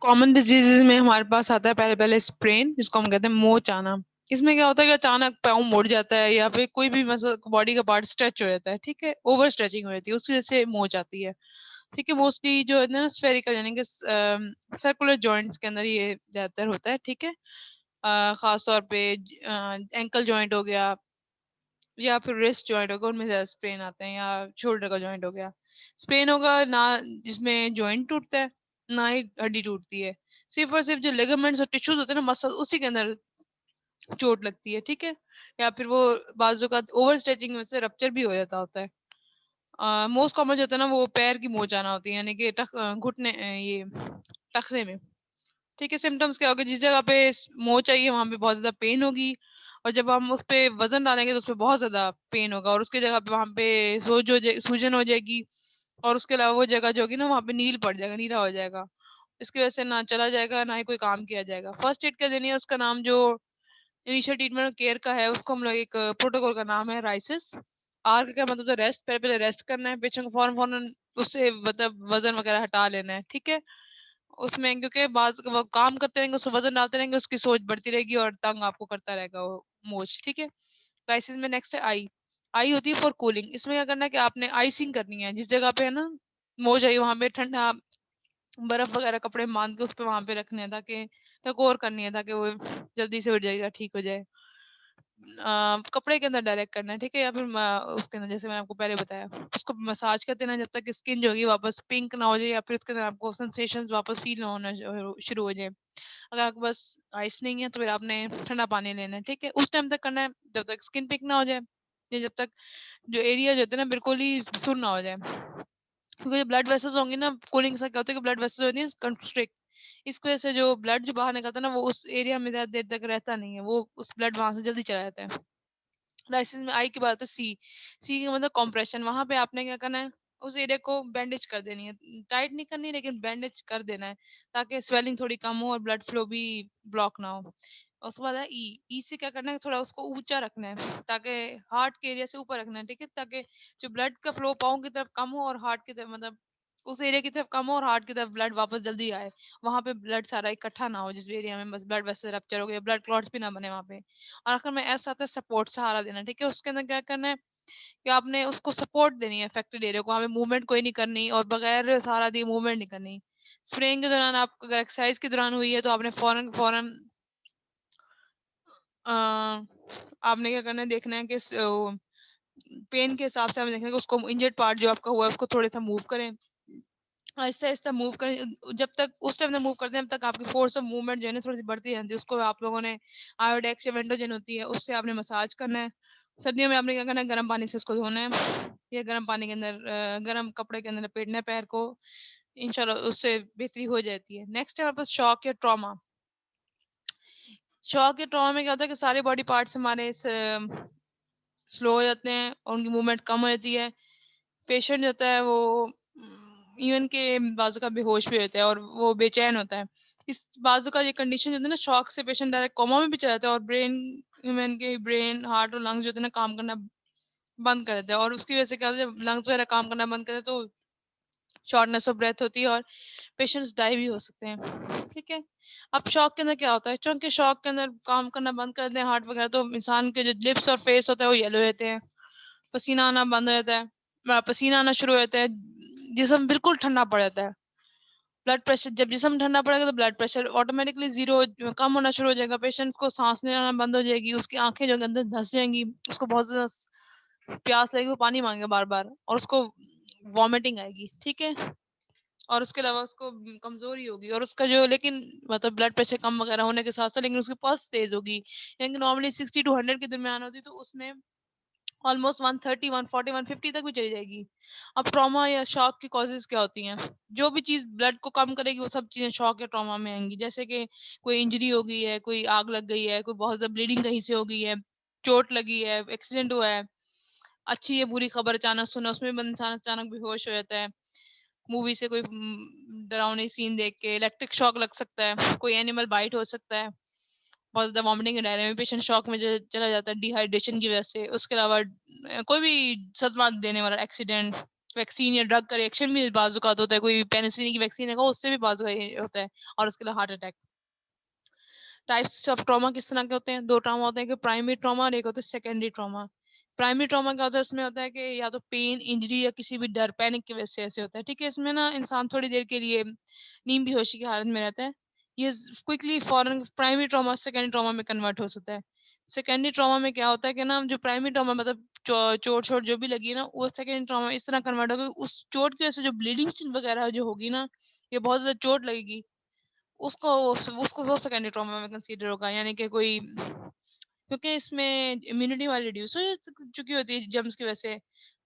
Common diseases में हमारे पास आता है पहले पहले स्प्रेन, जिसको हम कहते हैं मोच आना। इसमें क्या होता है कि अचानक पाँव मुड़ जाता है या फिर कोई भी मतलब बॉडी का पार्ट स्ट्रेच हो जाता है, ठीक है, ओवर स्ट्रेचिंग हो जाती है, उसकी वजह से मोच आती है। ठीक है, मोस्टली जो है ना स्फेरिकल यानी कि सर्कुलर जॉइंट्स के अंदर ये ज्यादातर होता है, ठीक है। खास तौर पे एंकल जॉइंट हो गया या फिर रिस्ट जॉइंट होगा, उनमें ज्यादा स्प्रेन आते हैं, या शोल्डर का जॉइंट हो गया। स्प्रेन होगा ना जिसमें जॉइंट टूटता है, ना ही हड्डी टूटती है, सिर्फ और सिर्फ जो लिगामेंट्स और टिश्यूज होते हैं ना, मसल, उसी के अंदर चोट लगती है, ठीक है। या फिर वो बाजू का ओवर स्ट्रेचिंग में से रप्चर भी हो जाता होता है। मोस्ट कॉमन जो होता है ना वो पैर की मोच आना होती है, यानी कि घुटने ये टखने में। ठीक है, सिम्टम्स क्या होगा, जिस जगह पे मोच आई है वहां पे बहुत ज्यादा पेन होगी, और जब हम उस पे वजन डालेंगे तो उस पे बहुत ज्यादा पेन होगा, और उसकी जगह पे वहां पे सूजन हो जाएगी, और उसके अलावा वो जगह जो होगी ना वहां पे नील पड़ जाएगा, नीला हो जाएगा। इसकी वजह से ना चला जाएगा ना ही कोई काम किया जाएगा। फर्स्ट एड क्या देनी है, उसका नाम जो इनिशियल ट्रीटमेंट केयर का है उसको हम लोग एक प्रोटोकॉल का नाम है राइसिस। आर का क्या मतलब, रेस्ट, पहले पहले रेस्ट करना है पेशेंट को, फौरन फौरन उससे मतलब वजन वगैरह हटा लेना है, ठीक है। उसमें क्योंकि बाद वो काम करते रहेंगे, उसमें वजन डालते रहेंगे, उसकी सोच बढ़ती रहेगी और तंग आपको करता रहेगा वो मोच, ठीक है। क्राइसिस में नेक्स्ट है आई। आई होती है फॉर कूलिंग। इसमें क्या करना है कि आपने आइसिंग करनी है, जिस जगह पे है ना मोच आई वहां पे ठंडा बर्फ वगैरह कपड़े में बांध के उस पे वहां पे रखने हैं, ताकि टकोर करनी है ताकि वो जल्दी से उठ जाएगा, ठीक हो जाए। कपड़े के अंदर डायरेक्ट करना है, ठीक है, या फिर उसके अंदर जैसे मैंने आपको पहले बताया उसको मसाज करते रहना जब तक स्किन जो होगी वापस पिंक ना हो जाए, या फिर उसके अंदर आपको सेंसेशंस वापस फील ना होना शुरू हो जाए। अगर आपके पास आइस नहीं है तो फिर आपने ठंडा पानी लेना है, ठीक है, उस टाइम तक करना है जब तक स्किन पिंक ना हो जाए, या जब तक जो एरिया जो होता है ना बिल्कुल ही सुन ना हो जाए। क्योंकि जो ब्लड वेसल्स होंगे ना, कूलिंग से क्या होता है कि ब्लड वेसल्स होती है कंस्ट्रिक्ट, इस वजह से जो ब्लड जो बाहर निकलता है ना वो उस एरिया में ज्यादा देर तक रहता नहीं है, वो उस ब्लड वहां से जल्दी चला जाता है। लाइसेंस में आई की बात है सी। सी का मतलब कॉम्प्रेशन। वहां पे आपने क्या करना है, उस एरिया को बैंडेज कर देनी है, टाइट नहीं करनी लेकिन बैंडेज कर देना है, ताकि स्वेलिंग थोड़ी कम हो और ब्लड फ्लो भी ब्लॉक ना हो। उसके बाद है ई। ई से क्या करना है, थोड़ा उसको ऊंचा रखना है, ताकि हार्ट के एरिया से ऊपर रखना है, ठीक है, ताकि जो ब्लड का फ्लो पाँव की तरफ कम हो और हार्ट की तरफ मतलब उस एरिया की तरफ कम हो और हार्ट की तरफ ब्लड वापस जल्दी आए। वहां पे ब्लड सारा इकट्ठा ना हो जिस एरिया में बस ब्लड वेसल रप्चर हो गया, ब्लड क्लॉट्स भी ना बने वहां पे। और आखिर में ऐसा आता है सपोर्ट, सहारा देना, ठीक है। उसके अंदर क्या करना है कि आपने उसको सपोर्ट देनी है अफेक्टेड एरिया को, वहां पे मूवमेंट कोई नहीं करनी और बगैर सहारा दिए मूवमेंट नहीं करनी। स्प्रेइंग के दौरान आप अगर एक्सरसाइज के दौरान हुई है तो आपने फौरन फौरन आपने क्या करना है, देखना है कि पेन के हिसाब से हमें देखना है कि उसको इंजर्ड पार्ट जो आपका हुआ है उसको थोड़ा सा मूव करें, आहिस्ता आहिस्ता मूव करें, जब तक उस टाइम तक मूव करते हैं तब तक आपकी फोर्स ऑफ मूवमेंट जो है ना थोड़ी सी बढ़ती रहती है। उसको आप लोगों ने आयोडेक्स या वेंडोजन होती है उससे आपने मसाज करना है। सर्दियों में आपने क्या करना है, गर्म पानी से उसको धोना है, या गर्म पानी के अंदर गर्म कपड़े के अंदर लपेटना है पैर को, इंशाल्लाह उससे बेहतरी हो जाती है। नेक्स्ट है हमारे पास शॉक या ट्रॉमा। शॉक या ट्रॉमा में क्या होता है कि सारे बॉडी पार्ट्स हमारे स्लो हो जाते हैं और उनकी मूवमेंट कम हो जाती है। पेशेंट होता है वो इवन के बाजू का बेहोश भी होता है और वो बेचैन होता है। इस बाजू का ये कंडीशन जो होता है ना, शॉक से पेशेंट डायरेक्ट कोमा में भी चला जाता है और ब्रेन, ह्यूमन के ब्रेन, हार्ट और लंग्स जो होते हैं ना काम करना बंद कर देते हैं, और उसकी वजह से क्या होता है जब लंग्स वगैरह काम करना बंद करते हैं तो शॉर्टनेस ऑफ ब्रेथ होती है और पेशेंट्स डाई भी हो सकते हैं, ठीक है। अब शॉक के अंदर क्या होता है, चूंकि शॉक के अंदर काम करना बंद कर दें हार्ट वगैरह, तो इंसान के जो लिप्स और फेस होता है वो येलो रहते हैं, पसीना आना बंद हो जाता है, पसीना आना शुरू हो जाता है, जिस्म बिल्कुल ठंडा पड़ जाता है। ब्लड प्रेशर, जब जिस्म ठंडा पड़ेगा तो ब्लड प्रेशर ऑटोमेटिकली जीरो कम होना शुरू हो जाएगा, पेशेंट को सांस लेना बंद हो जाएगी, उसकी आंखें जो अंदर धंस जाएंगी, उसको बहुत ज्यादा प्यास लगेगी, वो पानी मांगेगा बार बार, और उसको वॉमिटिंग आएगी, ठीक है। और उसके अलावा उसको कमजोरी होगी, और उसका जो लेकिन मतलब ब्लड प्रेशर कम वगैरह होने के साथ साथ लेकिन उसकी पल्स तेज होगी, यानी नॉर्मली 60 to 100 के दरमियान होती है तो उसमें ऑलमोस्ट 130 140 150 तक भी चली जाएगी। अब ट्रॉमा या शॉक की कॉजेज क्या होती हैं, जो भी चीज ब्लड को कम करेगी वो सब चीजें शॉक या ट्रॉमा में आएंगी, जैसे कि कोई इंजरी हो गई है, कोई आग लग गई है, कोई बहुत ज्यादा ब्लीडिंग कहीं से हो गई है, चोट लगी है, एक्सीडेंट हुआ है, अच्छी या बुरी खबर अचानक सुना, उसमें भी इंसान अचानक बेहोश हो जाता है, मूवी से कोई डरावनी सीन देख के इलेक्ट्रिक शॉक लग सकता है, कोई एनिमल बाइट हो सकता है, बहुत ज्यादा वॉमिटिंग के डायरिया में पेशेंट शॉक में चला जाता है डिहाइड्रेशन की वजह से। उसके अलावा कोई भी सदमा देने वाला एक्सीडेंट, वैक्सीन या ड्रग का रिएक्शन भी बाज़ औक़ात होता है, कोई पेनिसिलिन की वैक्सीन है उससे भी बाज़ ये होता है और उसके लिए heart attack. Types of trauma किस तरह के होते हैं? 2 ट्रॉमा होते हैं, कि प्राइमरी ट्रॉमा और एक होता है सेकेंडरी ट्रॉमा। प्राइमरी ट्रॉमा क्या होता है? उसमें होता है कि या तो पेन, इंजरी या किसी भी डर, पैनिक की वजह से ऐसे होता है, ठीक है? इसमें ना इंसान थोड़ी देर के लिए नींद बेहोशी की हालत में रहता है। ये क्विकली फौरन प्राइमरी ट्रॉमा सेकेंडरी ट्रॉमा में कन्वर्ट हो सकता है। सेकेंडरी ट्रॉमा में क्या होता है कि ना जो प्राइमरी ट्रॉमा मतलब चोट-छोट जो भी लगी है ना, वो सेकेंडरी ट्रॉमा में इस तरह कन्वर्ट होगा, उस चोट की वजह से जो ब्लीडिंग वगैरह जो होगी ना, ये बहुत ज़्यादा चोट लगेगी, उसको वो सेकेंडरी ट्रॉमा में कंसीडर होगा, यानी कि कोई क्योंकि इसमें इम्यूनिटी वाली रिड्यूस हो चुकी होती है जर्म्स की वजह से,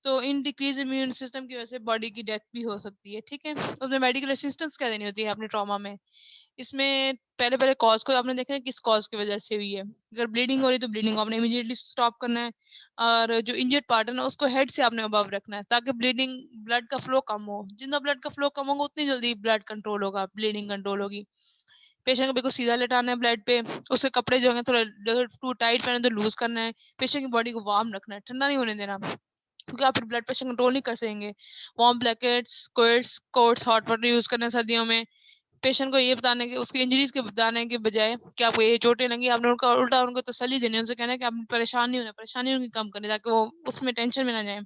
तो इन डिक्रीज इम्यून सिस्टम की वजह से बॉडी की डेथ भी हो सकती है, ठीक है? उसमें मेडिकल असिस्टेंस क्या देनी होती है अपने ट्रॉमा में? इसमें पहले-पहले कॉज़ को आपने देखना है किस कॉज़ की वजह से हुई है। अगर ब्लीडिंग हो रही है तो ब्लीडिंग को आपने इमीडिएटली स्टॉप करना है और जो इंजर्ड पार्ट है ना उसको हेड से आपने अबव रखना है ताकि ब्लड का फ्लो कम हो। जितना ब्लड का फ्लो कम होगा उतनी जल्दी ब्लड कंट्रोल होगा, ब्लीडिंग कंट्रोल होगी। पेशेंट को बिल्कुल सीधा लेटाना है बेड पे, उसके कपड़े जो हैं थोड़ा अगर टू टाइट पहने तो लूज़ करना है, पेशेंट की बॉडी को वार्म रखना है, ठंडा नहीं होने देना, क्योंकि आप फिर ब्लड प्रेशर कंट्रोल नहीं कर सकेंगे। Warm blankets, quilts, quotes, hot water use करना है सर्दियों में। पेशेंट को ये बताने के उसकी इंजरीज़ के बताने के बजाय कि आपको ये चोटें लगी, आपने उनका उल्टा उनको तसल्ली देनी है, उनसे कहना है कि आप परेशान नहीं होना, परेशानी उनकी कम करें ताकि वो उसमें टेंशन में ना जाएँ।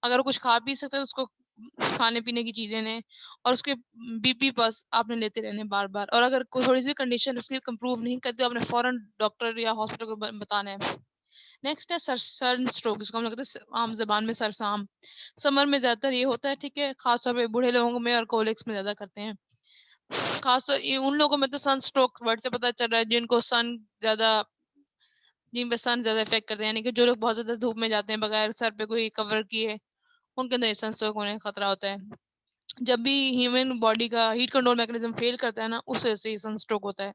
अगर वो कुछ खा पी सकते हैं तो उसको खाने-पीने की चीज़ें दें और उसके बीपी बस आपने लेते रहना है बार-बार और अगर कोई थोड़ी-सी कंडीशन उसकी इम्प्रूव नहीं करती तो आपने फ़ौरन डॉक्टर या हॉस्पिटल को ब बताना है। नेक्स्ट है सनस्ट्रोक जिसको हम लोग कहते हैं आम ज़बान में सरसाम। समर में ज़्यादातर ये होता है, ठीक है? ख़ास तौर पे बूढ़े लोगों में और कोलिक्स में ज़्यादा करते हैं। ख़ास तौर ये उन लोगों में तो सनस्ट्रोक वर्ड से पता चल रहा है जिनको सन ज़्यादा जिन पे सन ज़्यादा इफ़ेक्ट करते हैं, यानी कि जो लोग बहुत ज़्यादा धूप में जाते हैं बगैर सर पे कोई कवर किए, उनके अंदर ये सनस्ट्रोक होने का खतरा होता है। जब भी ह्यूमन बॉडी का हीट कंट्रोल मैकेनिज्म फेल करता है ना, उस वजह से ही सनस्ट्रोक होता है।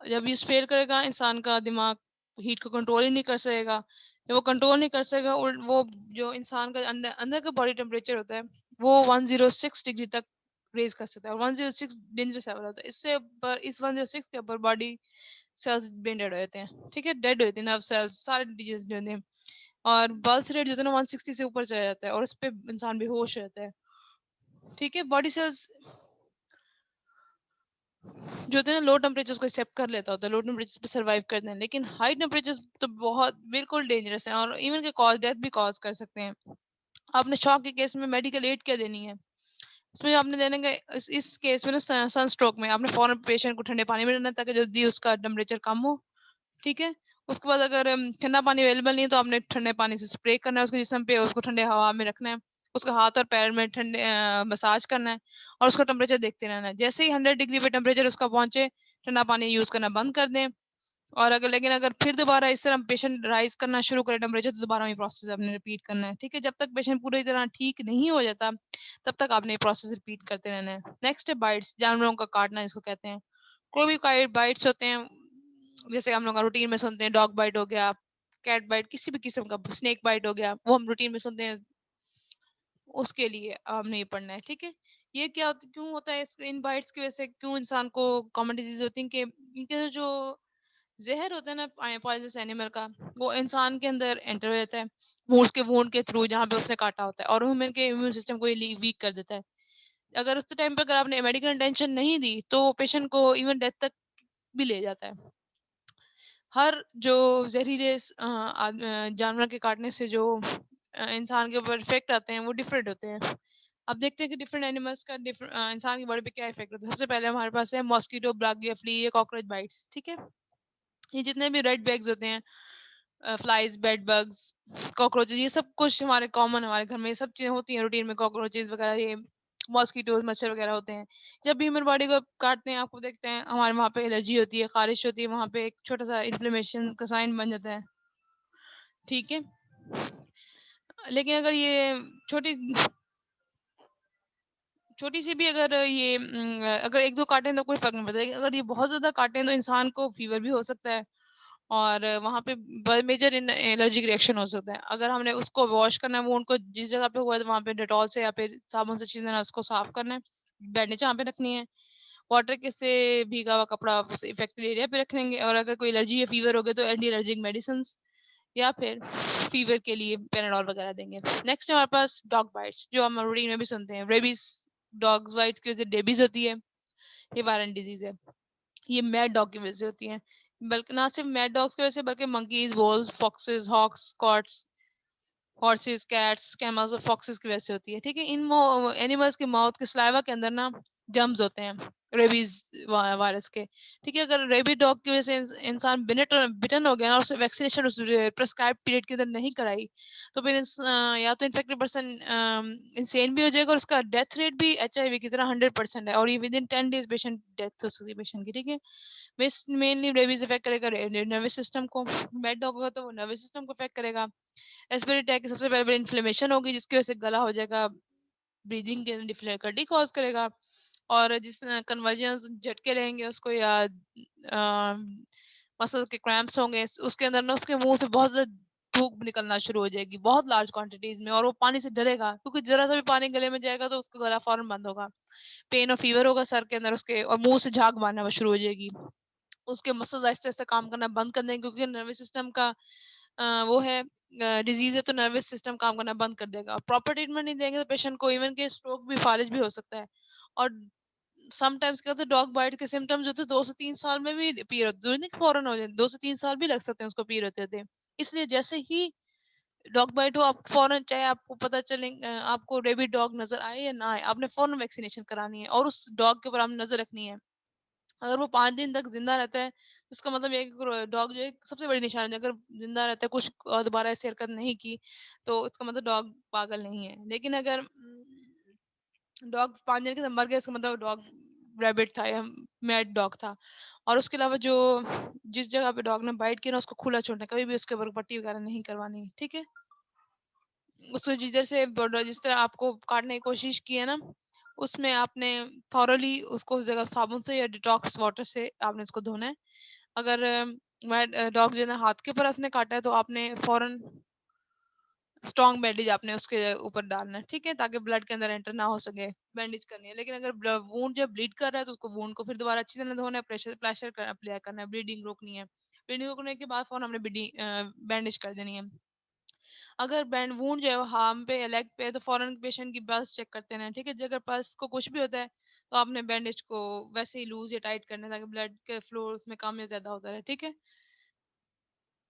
जब ये फेल करेगा इंसान का दिमाग हीट को कंट्रोल ही नहीं कर सकेगा। जब वो कंट्रोल नहीं कर सकेगा और वो जो इंसान का अंदर अंदर का बॉडी टेम्परेचर होता है, वो 106 डिग्री तक रेज़ कर सकता है और 106 डेंजरस लेवल होता है। इससे ऊपर इस 106 के ऊपर बॉडी सेल्स ब्रेन डेड हो जाते हैं, ठीक है? डेड हो जाते हैं नर्व सेल्स, सारे डिजीज़ जो होते हैं और पल्स रेट जो होता है ना 160 से ऊपर चला जाता है और उस पे इंसान बेहोश हो जाता है, ठीक है? बॉडी सेल्स जो होते हैं ना लो टेम्परेचर्स को एक्सेप्ट कर लेता होता है, लो टेम्परेचर्स पे सर्वाइव करते हैं, लेकिन हाई टेम्परेचर्स तो बहुत बिल्कुल डेंजरस हैं और इवन के कॉज़ डेथ भी कॉज़ कर सकते हैं। आपने शॉक के केस में मेडिकल एड क्या देनी है? इसमें आपने देने का इस केस में ना सनस्ट्रोक में आपने फ़ौरन पेशेंट को ठंडे पानी में डालना है ताकि जल्दी उसका टेम्परेचर कम हो, ठीक है? उसके बाद अगर ठंडा पानी अवेलेबल नहीं है तो आपने ठंडे पानी से स्प्रे करना है उसके जिस्म पे और उसको ठंडे हवा में रखना है। उसका हाथ और पैर में मसाज करना है और उसका टेम्परेचर देखते रहना है। जैसे ही 100 डिग्री पे टेम्परेचर उसका पहुँचे, ठंडा पानी यूज़ करना बंद कर दें और अगर फिर दोबारा इस तरह पेशेंट राइज़ करना शुरू करे टेम्परेचर तो दोबारा वही प्रोसेस आपने रिपीट करना है, ठीक है? जब तक पेशेंट पूरी तरह ठीक नहीं हो जाता, तब तक आपने ये प्रोसेस रिपीट करते रहना है। नेक्स्ट है बाइट्स, जानवरों का काटना जिसको कहते हैं। कोई भी काइट बाइट्स होते हैं, जैसे हम लोग रूटीन में सुनते हैं डॉग बाइट हो गया, कैट बाइट किसी भी किस्म का स्नेक बाइट हो गया, वो हम रूटीन में सुनते हैं, उसके लिए हमने ये पढ़ना है, ठीक है? ये क्यों होता है इन बाइट्स की वजह से क्यों इंसान को कॉमन डिजीज़ होती है कि इनके जो ज़हर होता है ना पॉइज़नस एनिमल का, वो इंसान के अंदर एंटर हो जाता है, वो उसके वुंड के थ्रू जहाँ पे उसने काटा होता है और ह्यूमन के इम्यून सिस्टम को ये वीक कर देता है। अगर उस टाइम पे अगर आपने मेडिकल अटेंशन नहीं दी, तो पेशेंट को इवन डेथ तक भी ले जाता है। हर जो ज़हरीले जानवर के काटने से जो इंसान के ऊपर इफ़ेक्ट आते हैं, वो डिफरेंट होते हैं। अब देखते हैं कि डिफरेंट एनिमल्स का इंसान की बॉडी पे क्या इफ़ेक्ट होता है। सबसे पहले हमारे पास है मॉस्किटो, बग या फ्ली या कॉकरोच बाइट्स, ठीक है? ये जितने भी रेड बैग्स होते हैं, फ्लाइज़, बेड बग्स, कॉकरोचेज़, ये सब कुछ हमारे कॉमन हमारे घर में ये सब चीज़ें होती हैं रूटीन में, कॉकरोचेज़ वगैरह, ये मॉस्किटोज़, मच्छर वगैरह होते हैं। जब भी ह्यूमन बॉडी को काटते हैं, आपको देखते हैं हमारे वहाँ पे एलर्जी होती है, ख़ारिश होती है, वहाँ पे एक छोटा-सा इन्फ्लेमेशन का साइन बन जाता है, ठीक है? लेकिन अगर ये छोटी छोटी-सी भी अगर अगर 1-2 काटें तो कोई फ़र्क नहीं पड़ता, लेकिन अगर ये बहुत ज़्यादा काटें तो इंसान को फ़ीवर भी हो सकता है और वहाँ पे मेजर एलर्जिक रिएक्शन हो सकता है। अगर हमने उसको वॉश करना है, वो उनको जिस जगह पे हुआ है तो वहाँ पे डेटॉल से या फिर साबुन से अच्छी तरह उसको साफ करना है, बैंडेज वहाँ पे रखनी है, वाटर के से भीगा हुआ कपड़ा उस इफेक्टेड एरिया पे रखेंगे और अगर कोई एलर्जी या फीवर हो गया तो एंटी एलर्जिक मेडिसिन्स या फिर फीवर के लिए पैराडोल वगैरह देंगे। नेक्स्ट है हमारे पास डॉग बाइट्स, जो हम रूटीन में भी सुनते हैं। रेबीज, डॉग्स बाइट की वजह से रेबीज होती है, ये वायरल डिजीज है। ये मैड डॉग की वजह से होती है, बल्कि ना सिर्फ मैड डॉग्स की वजह से, बल्कि monkeys, voles, foxes, hawks, skunks, horses, cats, camels और फॉक्सेस की वजह से होती है। ठीक है, इन एनिमल्स के माउथ के स्लाइवा के अंदर ना जर्म्स होते हैं रेबीज वायरस के। ठीक है, अगर रेबीज डॉग की वजह से इंसान बिटन हो गया और उसे वैक्सीनेशन उस प्रेस्क्राइब पीरियड के अंदर नहीं कराई, तो फिर या तो इन्फेक्टेड पर्सन इंसेन भी हो जाएगा, और उसका डेथ रेट भी HIV की तरह 100% है, और ये with in 10 days patient death हो सकती है पेशेंट की। ठीक है, मेनली रेबीज इफेक्ट करेगा नर्वस सिस्टम को। बैड डॉग होगा तो वो नर्वस सिस्टम को इफेक्ट करेगा। रेस्पिरेटरी अटैक की सबसे पहले इन्फ्लेमेशन होगी, जिसकी वजह से गला हो जाएगा, ब्रीदिंग के डिफिकल्टी कॉज करेगा। और जिस कन्वर्जन झटके रहेंगे उसको, या मसल के क्रैम्प्स होंगे, उसके अंदर ना उसके मुंह से बहुत ज्यादा धूप निकलना शुरू हो जाएगी बहुत लार्ज क्वांटिटीज में, और वो पानी से डरेगा, क्योंकि जरा सा भी पानी गले में जाएगा तो उसका गला फौरन बंद होगा। पेन और फीवर होगा सर के अंदर उसके, और मुंह से झाग मारना शुरू हो जाएगी। उसके मसल्स आहिस्ते आहिस्ते काम करना बंद कर देंगे, क्योंकि नर्वस सिस्टम का वो है डिजीज है, तो नर्वस सिस्टम काम करना बंद कर देगा। प्रॉपर ट्रीटमेंट नहीं देंगे तो पेशेंट को इवन के स्ट्रोक भी, फालिज भी हो सकता है। और समटाइम्स क्या होता है, डॉग बाइट के सिम्टम्स होते हैं 2 से 3 साल में भी पीर होते, जरूरी नहीं कि फौरन हो जाए, 2 से 3 साल भी लग सकते हैं उसको पीर होते थे। इसलिए जैसे ही डॉग बाइट हो, आप फौरन, चाहे आपको पता चले आपको रेबीड डॉग नजर आए या ना आए, आपने फौरन वैक्सीनेशन करानी है, और उस डॉग के ऊपर आपने नजर रखनी है। अगर वो 5 दिन तक जिंदा रहता है, तो इसका मतलब ये है कि डॉग जो है सबसे बड़ी निशानी है, अगर जिंदा रहता है कुछ दोबारा ऐसी हरकत नहीं की, तो इसका मतलब डॉग पागल नहीं है। लेकिन अगर डॉग 5 दिन के अंदर मर गया, इसका मतलब डॉग रैबिट था या मैड डॉग था। और उसके अलावा जो जिस जगह पे डॉग ने बाइट किया ना, उसको खुला छोड़ना है, कभी भी उसके ऊपर पट्टी वगैरह नहीं करवानी है। ठीक है, उसको जिधर से जिस तरह आपको काटने की कोशिश की है ना, उसमें आपने थॉरली उसको उस जगह साबुन से या डिटॉक्स वाटर से आपने उसको धोना है। अगर डॉग जो है ना हाथ के ऊपर उसने काटा है, तो आपने फौरन स्ट्रॉन्ग बैंडेज आपने उसके ऊपर डालना है। ठीक है, ताकि ब्लड के अंदर एंटर ना हो सके, बैंडेज करनी है। लेकिन अगर वूंड जब ब्लीड कर रहा है, तो उसको वूंड को फिर दोबारा अच्छी तरह धोना है, प्रेशर प्लेशर अप्लाई करना है, ब्लीडिंग रोकनी है। ब्लीडिंग रोकने के बाद फौरन हमने बैंडेज कर देनी है। अगर बैंड वूंड जो है वो हार्म पे या लेग पे है, तो फौरन पेशेंट की पल्स चेक करते हैं। ठीक है, अगर पल्स को कुछ भी होता है, तो आपने बैंडेज को वैसे ही लूज या टाइट करना है, ताकि ब्लड के फ्लो उसमें कम या ज्यादा होता रहे। ठीक है,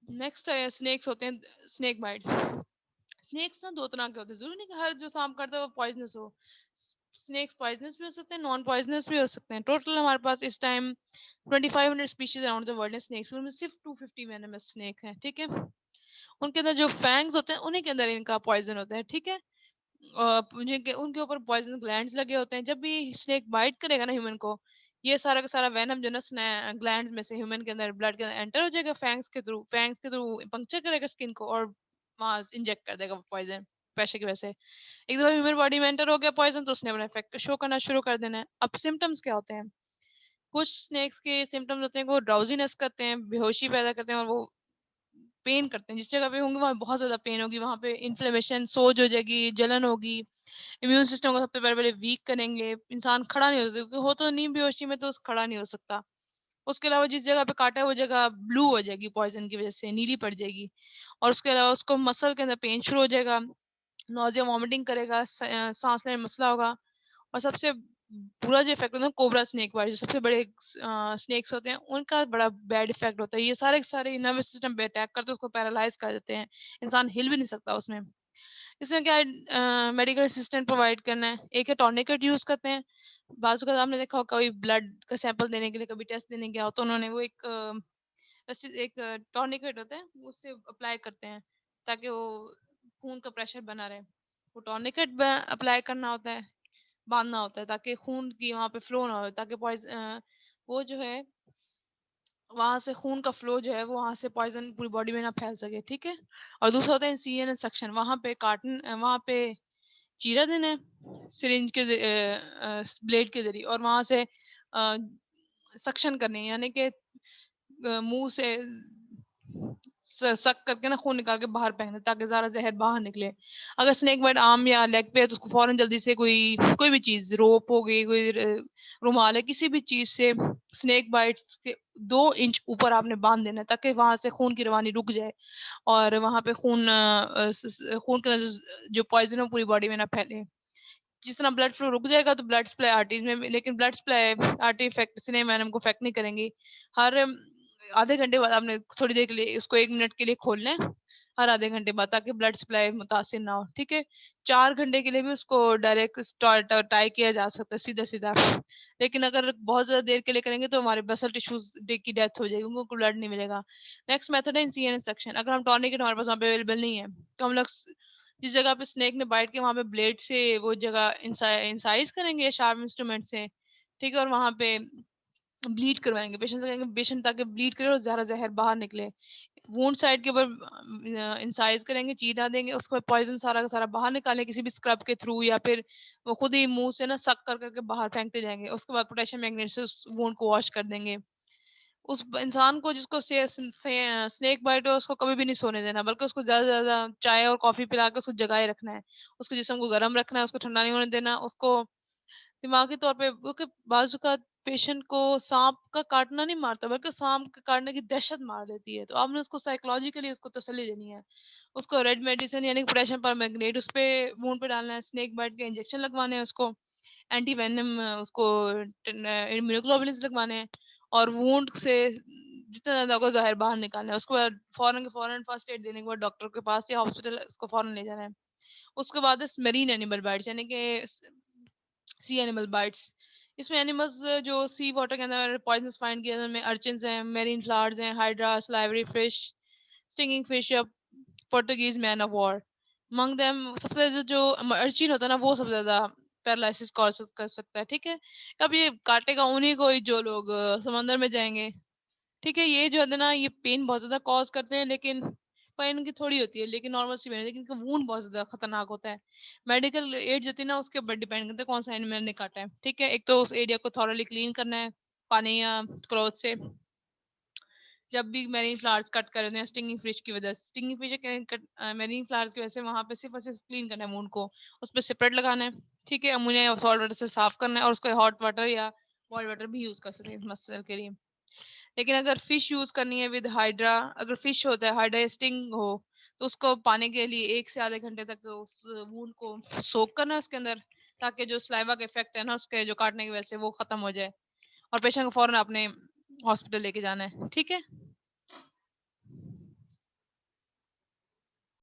नेक्स्ट है स्नेक्स होते हैं, स्नेक बाइट्स। स्नेक्स ना 2 तरह के होते हैं, जरूरी नहीं कि हर जो सांप करता है वो पॉइजनस हो। स्नेक्स पॉइजनस भी हो सकते हैं, नॉन पॉइजनस भी हो सकते हैं। टोटल हमारे पास इस time 2500 species around the world है स्नेक्स, उनमें सिर्फ 250 वेनमस स्नेक है। ठीक है, उनके अंदर जो फैंग्स होते हैं, उन्हीं के अंदर इनका पॉइजन होता है। ठीक है, जिनके उनके ऊपर पॉइजन ग्लैंड्स लगे होते हैं। जब भी स्नेक बाइट करेगा ना ह्यूमन को, ये सारा का सारा वेनम जो ना ग्लैंड्स में से ह्यूमन के अंदर ब्लड के अंदर एंटर हो जाएगा, फैंग्स के थ्रू पंक्चर करेगा स्किन को, और वहां इंजेक्ट कर देगा पॉइजन प्रेशर की वजह से। एक दफा ह्यूमन बॉडी में एंटर हो गया पॉइजन, तो उसने अपना इफेक्ट शो करना शुरू कर देना है। अब सिम्टम्स क्या होते हैं? कुछ स्नेक्स के सिम्टम्स होते हैं, वो ड्राउजीनेस करते हैं, बेहोशी पैदा करते हैं, और वो पेन करते हैं। जिस जगह पे होंगे वहां बहुत ज्यादा पेन होगी, वहां पे इन्फ्लेमेशन, सोज हो जाएगी, जलन होगी। इम्यून सिस्टम को सबसे पहले वीक करेंगे, इंसान खड़ा नहीं हो सकता, क्योंकि हो तो नींद बेहोशी में तो खड़ा नहीं हो सकता। उसके अलावा जिस जगह पे काटा है वो जगह ब्लू हो जाएगी पॉइजन की वजह से, नीली पड़ जाएगी। और उसके अलावा उसको मसल के अंदर पेन शुरू हो जाएगा, नोजिया वॉमिटिंग करेगा, सांस लेने में मसला होगा। और सबसे बुरा जो इफेक्ट होता है कोबरा स्नेक बाइट, जो सबसे बड़े स्नेक्स होते हैं, उनका बड़ा बैड इफेक्ट होता है। ये सारे के सारे नर्वस सिस्टम पे अटैक करते हैं, उसको पैरालाइज कर देते हैं, इंसान हिल भी नहीं सकता उसमें। इसमें क्या है, मेडिकल असिस्टेंट प्रोवाइड करना है। एक है टॉर्निकेट यूज करते हैं। बाजू का आपने देखा होगा, कभी ब्लड का सैंपल देने के लिए, कभी टेस्ट देने गया हो, तो उन्होंने वो एक टॉर्निकेट होता है, उससे अप्लाई करते हैं, ताकि वो खून का प्रेशर बना रहे। वो टॉर्निकेट अप्लाई करना होता है, बांधना होता है, ताकि खून की वहां पे फ्लो ना हो, ताकि वो जो है वहां से खून का फ्लो जो है वो वहां से पॉइजन पूरी बॉडी में ना फैल सके। ठीक है, और दूसरा होता है इंसिजन एंड सक्शन। वहां पे वहां पे चीरा देना है सिरिंज के ब्लेड के जरिए, और वहां से सक्शन करनी है, यानी कि मुंह से सक करके ना खून निकाल के बाहर फेंक दें ताकि ज़्यादा ज़हर बाहर निकले। अगर स्नेक बाइट आर्म या लेग पे है तो उसको फ़ौरन जल्दी से कोई भी चीज़ रोप हो गई, कोई रुमाल है, किसी भी चीज़ से स्नेक बाइट के 2 इंच ऊपर आपने बाँध देना है ताकि वहाँ से खून की रवानी रुक जाए और वहाँ पे खून खून का जो पॉइज़न है वो पूरी बॉडी में ना फैले। जिस तरह ब्लड फ्लो रुक जाएगा तो ब्लड सप्लाई आर्टरीज में भी, लेकिन blood supply artery effect cinema venom को इफेक्ट नहीं करेंगी। हर आधे घंटे बाद आपने थोड़ी देर के लिए उसको 1 मिनट के लिए खोलना है, हर आधे घंटे बाद, ताकि ब्लड सप्लाई मुतासिर ना हो, ठीक है? 4 घंटे के लिए भी उसको डायरेक्ट टाई किया जा सकता है सीधा-सीधा। लेकिन अगर बहुत ज़्यादा देर के लिए करेंगे तो हमारे मसल टिश्यूज़ की डेथ हो जाएगी, उनको ब्लड नहीं मिलेगा। नेक्स्ट मेथड है इंसिजन सेक्शन। अगर हम टॉर्निकेट हमारे पास वहाँ पे अवेलेबल नहीं है, तो हम लोग जिस जगह पे स्नेक ने बाइट किया वहाँ पे ब्लेड से वो जगह इंसाइज करेंगे शार्प इंस्ट्रूमेंट से, ठीक है? और वहाँ पे ब्लीड करवाएँगे, पेशेंट से कहेंगे पेशेंट ताकि ब्लीड करे और ज़्यादा ज़हर बाहर निकले। वुंड साइड के ऊपर इंसाइज़ करेंगे, चीरा देंगे, उसको पॉइज़न सारा का सारा बाहर निकालें किसी भी स्क्रब के थ्रू, या फिर वो खुद ही मुँह से ना सक कर के बाहर फेंकते जाएँगे। उसके बाद पोटेशियम मैग्नेट से उस वुंड को वॉश कर देंगे। उस इंसान को जिसको स्नेक बाइट हो उसको कभी भी नहीं सोने देना, बल्कि उसको ज़्यादा से ज़्यादा चाय और कॉफ़ी पिला के उसको जगाए रखना है। उसके जिस्म को गर्म रखना है, उसको ठंडा नहीं होने देना, उसको दिमागी तौर पे, क्योंकि बाज़ औक़ात पेशेंट को साँप का काटना नहीं मारता, बल्कि साँप के काटने की दहशत मार देती है। तो आपने उसको साइकोलॉजिकली उसको तसल्ली देनी है। उसको रेड मेडिसिन यानी कि पोटेशियम परमैंगनेट उस पे वुंड पे डालना है, स्नेक बाइट के इंजेक्शन लगवाने हैं उसको, एंटी वेनम उसको इम्यूनोग्लोबुलिन्स लगवाने हैं और वुंड से जितना ज़्यादा होगा ज़ाहिर बाहर निकालना है। उसके बाद फ़ौरन के फ़ौरन फर्स्ट एड देने के बाद डॉक्टर के पास या हॉस्पिटल उसको फ़ौरन ले जाना है। उसके बाद है मेरीन एनिमल बाइट्स यानी कि सी एनिमल बाइट्स। इसमें एनिमल्स जो सी वाटर के अंदर पॉइजनस फाइंड किए हैं, उनमें अर्चिन्स हैं, मेरीन फ्लावर्स हैं, hydra, slivery fish, stinging fish या Portuguese man of war. Among them सबसे ज़्यादा जो अर्चिन होता है ना वो सबसे ज़्यादा पैरालिसिस कॉज़ कर सकता है, ठीक है? अब ये काटेगा उन्हीं को ही जो लोग समंदर में जाएँगे, ठीक है? ये जो है ना ये पेन बहुत ज़्यादा कॉज़ करते हैं, लेकिन पेन इनकी थोड़ी होती है, लेकिन नॉर्मल सी पेन है, लेकिन इनका वुंड बहुत ज़्यादा खतरनाक होता है। मेडिकल एड जो होती है ना उसके ऊपर डिपेंड करता है कौन-सा एनिमल ने काटा है, ठीक है? एक तो उस एरिया को थॉरोली क्लीन करना है, पानी या क्लॉथ से। जब भी मैरीन फ्लावर्स कट कर रहे हैं स्टिंगिंग फिश की वजह से, स्टिंगिंग फिश मैरीन फ्लावर्स की वजह से वहाँ पे सिर्फ और सिर्फ क्लीन करना है वुंड को, उस पे सेपरेट लगाना है, ठीक है? अमोनिया और सॉल्ट वाटर से साफ करना है और उसको हॉट वाटर या बॉइल्ड वाटर भी यूज़ कर सकते हैं इस मसल के लिए। लेकिन अगर फिश यूज़ करनी है विद हाइड्रा, अगर फिश होता है हाइड्रा स्टिंग हो, तो उसको पाने के लिए 1 से आधे घंटे तक उस वुंड को सोक करना है उसके अंदर, ताकि जो सलाइवा का इफेक्ट है ना उसके जो काटने की वजह से वो खत्म हो जाए और पेशेंट को फौरन अपने हॉस्पिटल लेके जाना है, ठीक है?